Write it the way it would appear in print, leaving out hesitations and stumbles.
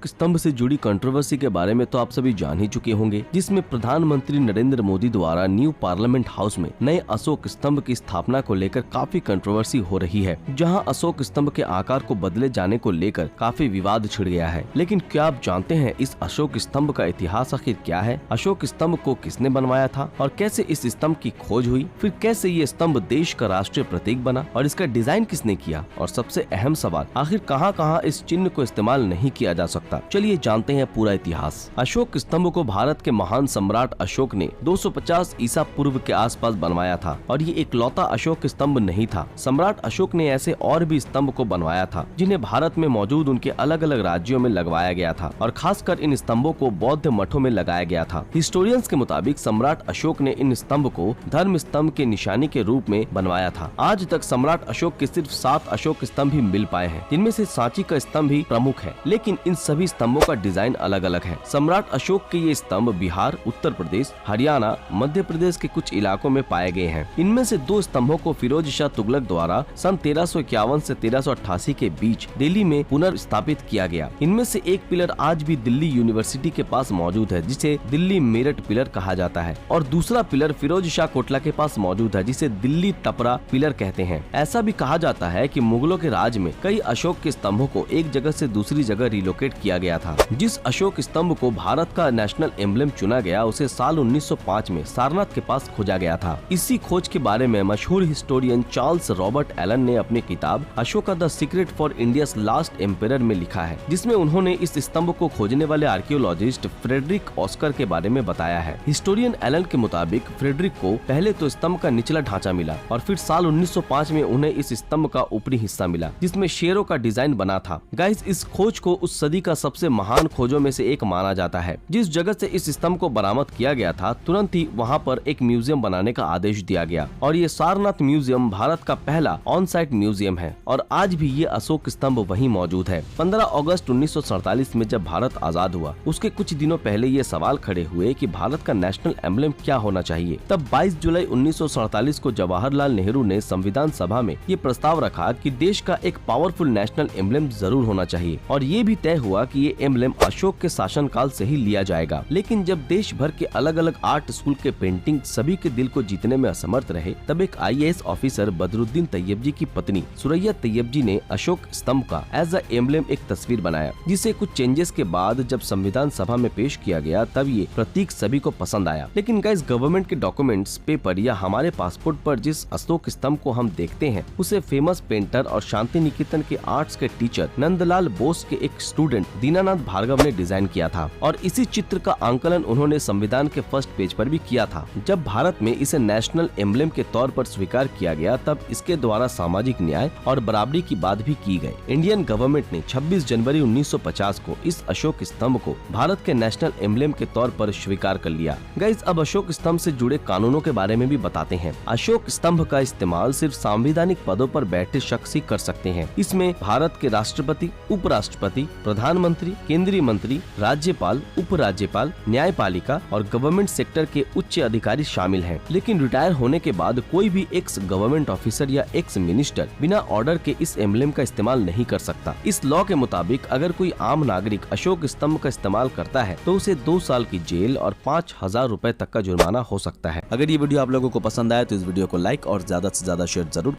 अशोक स्तंभ से जुड़ी कंट्रोवर्सी के बारे में तो आप सभी जान ही चुके होंगे, जिसमें प्रधानमंत्री नरेंद्र मोदी द्वारा न्यू पार्लियामेंट हाउस में नए अशोक स्तंभ की स्थापना को लेकर काफी कंट्रोवर्सी हो रही है, जहां अशोक स्तंभ के आकार को बदले जाने को लेकर काफी विवाद छिड़ गया है। लेकिन क्या आप जानते हैं इस अशोक स्तंभ का इतिहास आखिर क्या है? अशोक स्तंभ को किसने बनवाया था और कैसे इस स्तंभ की खोज हुई? फिर कैसे ये स्तंभ देश का राष्ट्रीय प्रतीक बना और इसका डिजाइन किसने किया? और सबसे अहम सवाल, आखिर कहां-कहां इस चिन्ह को इस्तेमाल नहीं किया जा सकता? चलिए जानते हैं पूरा इतिहास। अशोक स्तंभ को भारत के महान सम्राट अशोक ने 250 ईसा पूर्व के आसपास बनवाया था और ये इकलौता अशोक स्तंभ नहीं था। सम्राट अशोक ने ऐसे और भी स्तंभ को बनवाया था जिन्हें भारत में मौजूद उनके अलग अलग राज्यों में लगवाया गया था और खासकर इन स्तंभों को बौद्ध मठों में लगाया गया था। हिस्टोरियंस के मुताबिक सम्राट अशोक ने इन स्तंभ को धर्म स्तंभ के निशानी के रूप में बनवाया था। आज तक सम्राट अशोक के सिर्फ 7 अशोक स्तंभ ही मिल पाए हैं, जिनमें से सांची का स्तंभ ही प्रमुख है, लेकिन इन सभी स्तंभों का डिजाइन अलग अलग है। सम्राट अशोक के ये स्तंभ बिहार, उत्तर प्रदेश, हरियाणा, मध्य प्रदेश के कुछ इलाकों में पाए गए हैं। इनमें से 2 स्तंभों को फिरोज शाह तुगलक द्वारा सन 1351 से 1388 के बीच दिल्ली में पुनर्स्थापित किया गया। इनमें से एक पिलर आज भी दिल्ली यूनिवर्सिटी के पास मौजूद है, जिसे दिल्ली मेरठ पिलर कहा जाता है, और दूसरा पिलर फिरोज शाह कोटला के पास मौजूद है, जिसे दिल्ली टपरा पिलर कहते हैं। ऐसा भी कहा जाता है कि मुगलों के राज में कई अशोक के स्तंभों को एक जगह से दूसरी जगह रिलोकेट किया गया था। जिस अशोक स्तंभ को भारत का नेशनल एम्बलम चुना गया, उसे साल 1905 में सारनाथ के पास खोजा गया था। इसी खोज के बारे में मशहूर हिस्टोरियन चार्ल्स रॉबर्ट एलन ने अपनी किताब Ashoka the secret for India's last emperor में लिखा है, जिसमें उन्होंने इस स्तंभ को खोजने वाले आर्कियोलॉजिस्ट फ्रेडरिक ऑस्कर के बारे में बताया है। हिस्टोरियन एलन के मुताबिक फ्रेडरिक को पहले तो स्तंभ का निचला ढांचा मिला और फिर साल 1905 में उन्हें इस स्तंभ का ऊपरी हिस्सा मिला, जिसमें शेरों का डिजाइन बना था। गाइस, इस खोज को उस सदी का सबसे महान खोजों में से एक माना जाता है। जिस जगह से इस स्तंभ को बरामद किया गया था, तुरंत ही वहां पर एक म्यूजियम बनाने का आदेश दिया गया और ये सारनाथ म्यूजियम भारत का पहला ऑन साइट म्यूजियम है और आज भी ये अशोक स्तंभ वहीं मौजूद है। 15 अगस्त 1947 में जब भारत आजाद हुआ, उसके कुछ दिनों पहले ये सवाल खड़े हुए कि भारत का नेशनल एम्बलम क्या होना चाहिए। तब 22 जुलाई 1947 को जवाहरलाल नेहरू ने संविधान सभा में ये प्रस्ताव रखा कि देश का एक पावरफुल नेशनल एम्बलम जरूर होना चाहिए और ये भी तय हुआ कि ये एम्बलम अशोक के शासनकाल से ही लिया जाएगा। लेकिन जब देश भर के अलग अलग आर्ट स्कूल के पेंटिंग सभी के दिल को जीतने में असमर्थ रहे, तब एक IAS ऑफिसर बदरुद्दीन तैयब जी की पत्नी सुरैया तैयब जी ने अशोक स्तंभ का एज अ एम्बलम एक तस्वीर बनाया, जिसे कुछ चेंजेस के बाद जब संविधान सभा में पेश किया गया, तब ये प्रतीक सभी को पसंद आया। लेकिन गाइस, गवर्नमेंट के डॉक्यूमेंट्स, पेपर या हमारे पासपोर्ट पर जिस अशोक स्तंभ को हम देखते हैं, उसे फेमस पेंटर और शांति निकेतन के आर्ट्स के टीचर नंदलाल बोस के एक स्टूडेंट दीनानाथ भार्गव ने डिजाइन किया था और इसी चित्र का आंकलन उन्होंने संविधान के फर्स्ट पेज पर भी किया था। जब भारत में इसे नेशनल एम्बलम के तौर पर स्वीकार किया गया, तब इसके द्वारा सामाजिक न्याय और बराबरी की बात भी की गई। इंडियन गवर्नमेंट ने 26 जनवरी 1950 को इस अशोक स्तंभ को भारत के नेशनल एम्बलम के तौर पर स्वीकार कर लिया। गाइस, अब अशोक स्तंभ से जुड़े कानूनों के बारे में भी बताते हैं। अशोक स्तंभ का इस्तेमाल सिर्फ संवैधानिक पदों पर बैठे शख्स ही कर सकते हैं। इसमें भारत के राष्ट्रपति, उपराष्ट्रपति, प्रधानमंत्री, केंद्रीय मंत्री, राज्यपाल, उपराज्यपाल, न्यायपालिका और गवर्नमेंट सेक्टर के उच्च अधिकारी शामिल हैं। लेकिन रिटायर होने के बाद कोई भी एक्स गवर्नमेंट ऑफिसर या एक्स मिनिस्टर बिना ऑर्डर के इस एम्बलम का इस्तेमाल नहीं कर सकता। इस लॉ के मुताबिक अगर कोई आम नागरिक अशोक स्तंभ का इस्तेमाल करता है तो उसे 2 साल की जेल और 5,000 रुपए तक का जुर्माना हो सकता है। अगर ये वीडियो आप लोगों को पसंद आया तो इस वीडियो को लाइक और ज्यादा से ज्यादा शेयर जरूर